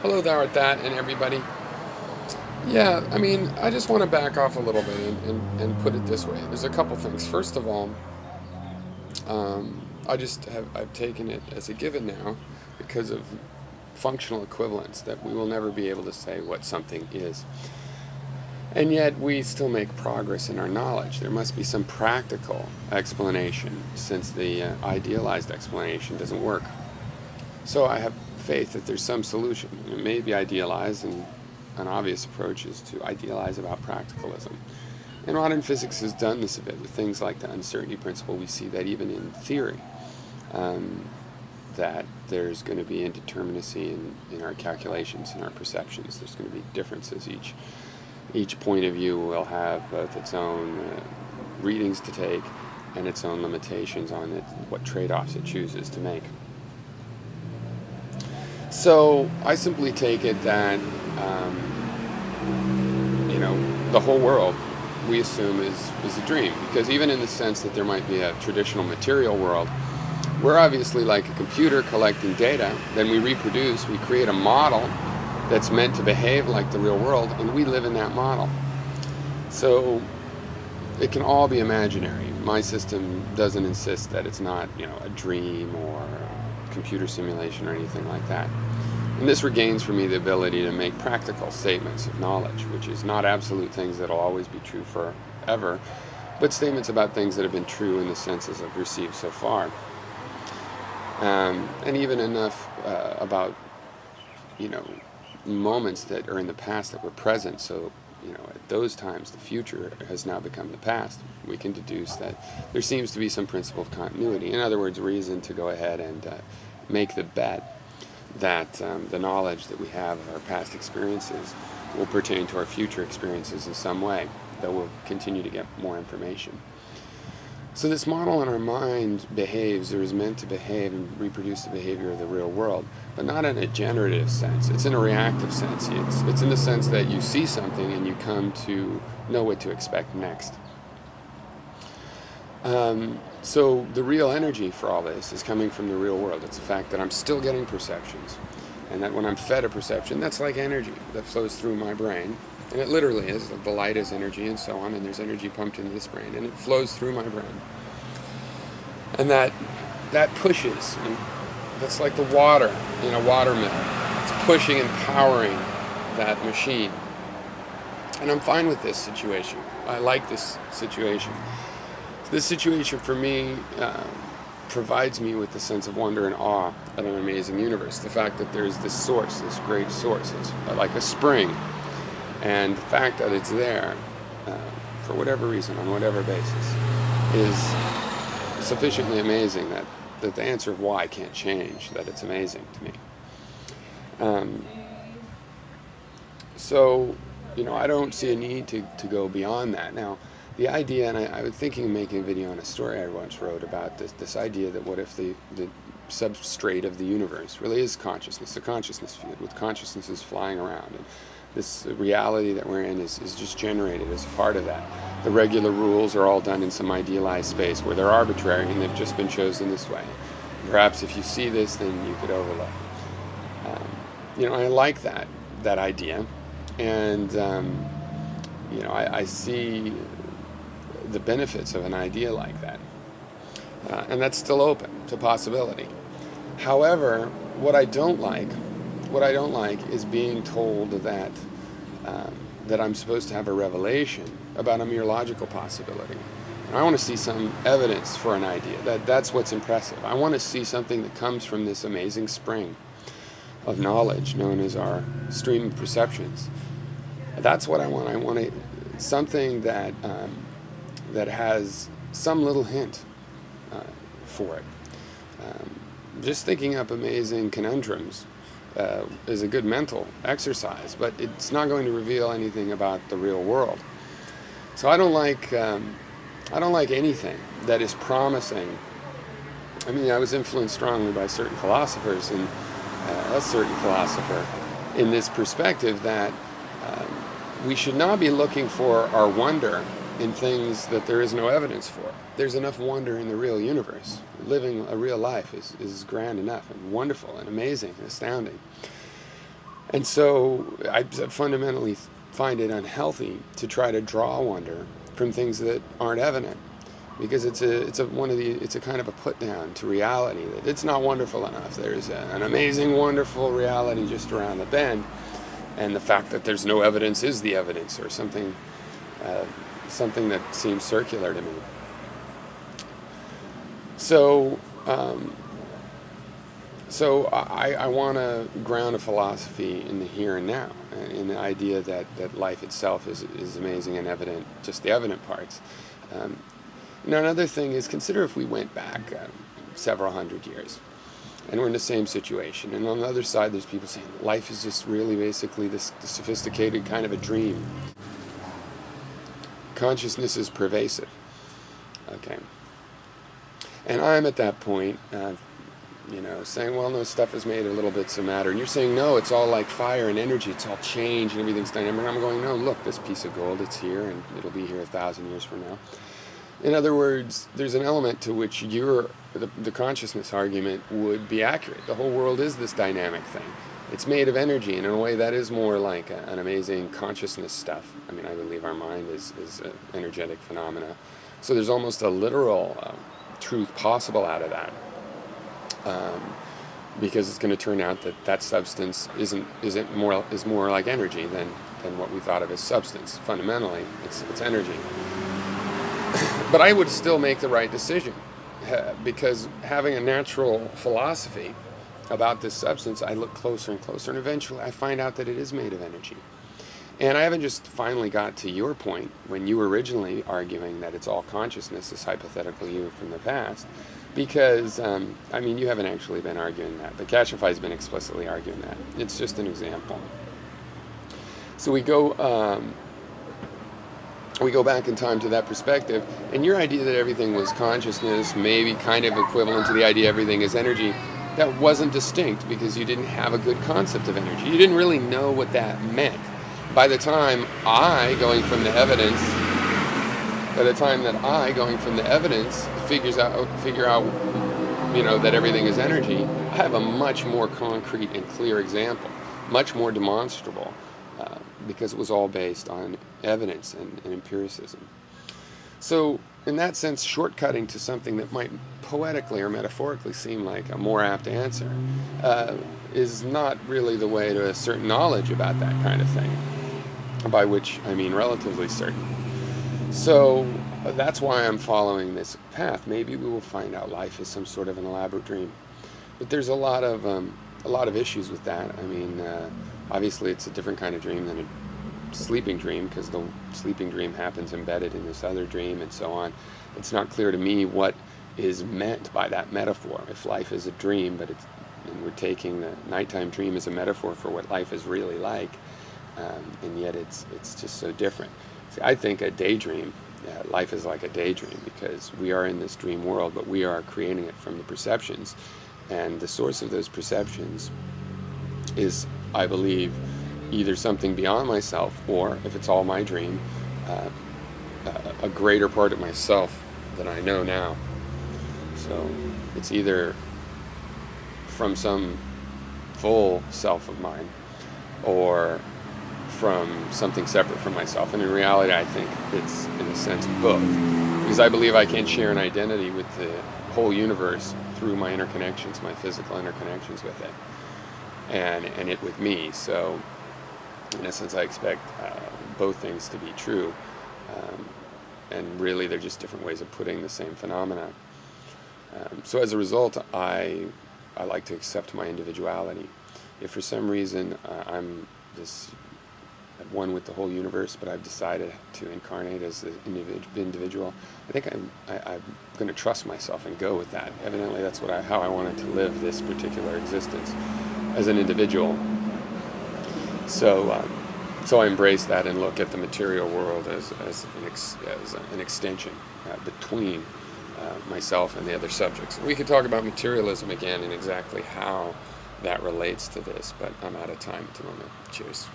Hello there at that and everybody. Yeah, I mean, I just want to back off a little bit and put it this way. There's a couple things. First of all, I've taken it as a given now because of functional equivalence that we will never be able to say what something is. And yet we still make progress in our knowledge. There must be some practical explanation since the idealized explanation doesn't work. So I have faith that there's some solution. It may be idealized, and an obvious approach is to idealize about practicalism. And modern physics has done this a bit with things like the uncertainty principle. We see that even in theory, um, that there's going to be indeterminacy in our calculations and our perceptions. There's going to be differences. Each point of view will have both its own readings to take and its own limitations on it, what trade-offs it chooses to make. So I simply take it that the whole world we assume is a dream, because even in the sense that there might be a traditional material world, we're obviously like a computer collecting data. Then we reproduce, we create a model that's meant to behave like the real world, and we live in that model. So it can all be imaginary. My system doesn't insist that it's not, a dream or a computer simulation or anything like that. And this regains for me the ability to make practical statements of knowledge, which is not absolute things that will always be true forever, but statements about things that have been true in the senses I've received so far. And even enough about, moments that are in the past that were present. So, at those times, the future has now become the past. We can deduce that there seems to be some principle of continuity. In other words, reason to go ahead and make the bet that the knowledge that we have of our past experiences will pertain to our future experiences in some way, that we'll continue to get more information. So this model in our mind behaves, or is meant to behave and reproduce the behavior of the real world, but not in a generative sense. It's in a reactive sense. It's in the sense that you see something and you come to know what to expect next. So the real energy for all this is coming from the real world. It's the fact that I'm still getting perceptions, and that when I'm fed a perception, that's like energy that flows through my brain. And it literally is. The light is energy and so on, and there's energy pumped into this brain, and it flows through my brain. And that pushes, and that's like the water in a water mill. It's pushing and powering that machine. And I'm fine with this situation. I like this situation. This situation for me provides me with the sense of wonder and awe at an amazing universe. The fact that there's this source, this great source, it's like a spring. And the fact that it's there, for whatever reason, on whatever basis, is sufficiently amazing that the answer of why can't change, that it's amazing to me. So, I don't see a need to go beyond that. Now, the idea, and I was thinking of making a video on a story I once wrote about this idea that what if the substrate of the universe really is consciousness, a consciousness field with consciousnesses flying around, and this reality that we're in is just generated as a part of that. The regular rules are all done in some idealized space where they're arbitrary and they've just been chosen this way. Perhaps if you see this, then you could overlook. I like that idea, and I see the benefits of an idea like that, and that's still open to possibility. However, what I don't like is being told that that I'm supposed to have a revelation about a mere logical possibility. And I want to see some evidence for an idea. That's what's impressive. I want to see something that comes from this amazing spring of knowledge known as our stream of perceptions. That's what I want. I want something that has some little hint for it. Just thinking up amazing conundrums is a good mental exercise, but it's not going to reveal anything about the real world. So I don't like anything that is promising. I mean, I was influenced strongly by certain philosophers, and a certain philosopher in this perspective that we should not be looking for our wonder in things that there is no evidence for. There's enough wonder in the real universe. Living a real life is grand enough and wonderful and amazing and astounding. And so I fundamentally find it unhealthy to try to draw wonder from things that aren't evident, because it's a kind of a put down to reality that it's not wonderful enough. There's an amazing, wonderful reality just around the bend, and the fact that there's no evidence is the evidence, or something something that seems circular to me. So. So I want to ground a philosophy in the here and now, in the idea that life itself is amazing and evident, just the evident parts. Now another thing is, consider if we went back several hundred years, and we're in the same situation, and on the other side there's people saying life is just really basically this sophisticated kind of a dream. Consciousness is pervasive. Okay. And I'm at that point, saying, well, no, stuff is made of little bits of matter. And you're saying, no, it's all like fire and energy. It's all change and everything's dynamic. And I'm going, no, look, this piece of gold, it's here, and it'll be here 1,000 years from now. In other words, there's an element to which the consciousness argument would be accurate. The whole world is this dynamic thing. It's made of energy, and in a way that is more like an amazing consciousness stuff. I mean, I believe our mind is an energetic phenomena. So there's almost a literal truth possible out of that. Because it's going to turn out that substance is more like energy than what we thought of as substance. Fundamentally, it's energy. But I would still make the right decision, because having a natural philosophy about this substance, I look closer and closer, and eventually I find out that it is made of energy. And I haven't just finally got to your point when you were originally arguing that it's all consciousness, this hypothetical you from the past, because, you haven't actually been arguing that, but Kashify's been explicitly arguing that. It's just an example. So we go back in time to that perspective, and your idea that everything was consciousness, maybe kind of equivalent to the idea everything is energy, that wasn't distinct because you didn't have a good concept of energy. You didn't really know what that meant. By the time going from the evidence, figure out, that everything is energy, I have a much more concrete and clear example, much more demonstrable, because it was all based on evidence and empiricism. So, in that sense, shortcutting to something that might poetically or metaphorically seem like a more apt answer is not really the way to a certain knowledge about that kind of thing, by which I mean relatively certain. So that's why I'm following this path. Maybe we will find out life is some sort of an elaborate dream, but there's a lot of issues with that. Obviously it's a different kind of dream than a sleeping dream, because the sleeping dream happens embedded in this other dream and so on. It's not clear to me what is meant by that metaphor. If life is a dream, and we're taking the nighttime dream as a metaphor for what life is really like, and yet it's just so different. See, I think a daydream, life is like a daydream, because we are in this dream world, but we are creating it from the perceptions, and the source of those perceptions is, I believe, either something beyond myself, or, if it's all my dream, a greater part of myself than I know now. So it's either from some full self of mine, or from something separate from myself. And in reality, I think it's, in a sense, both, because I believe I can share an identity with the whole universe through my interconnections, my physical interconnections with it, and it with me. So in essence, I expect both things to be true, and really they're just different ways of putting the same phenomena. So as a result, I like to accept my individuality. If for some reason I'm this at one with the whole universe, but I've decided to incarnate as an individual, I think I'm going to trust myself and go with that. Evidently, that's how I wanted to live this particular existence as an individual. So I embrace that and look at the material world as an extension between myself and the other subjects. We could talk about materialism again and exactly how that relates to this, but I'm out of time at the moment. Cheers.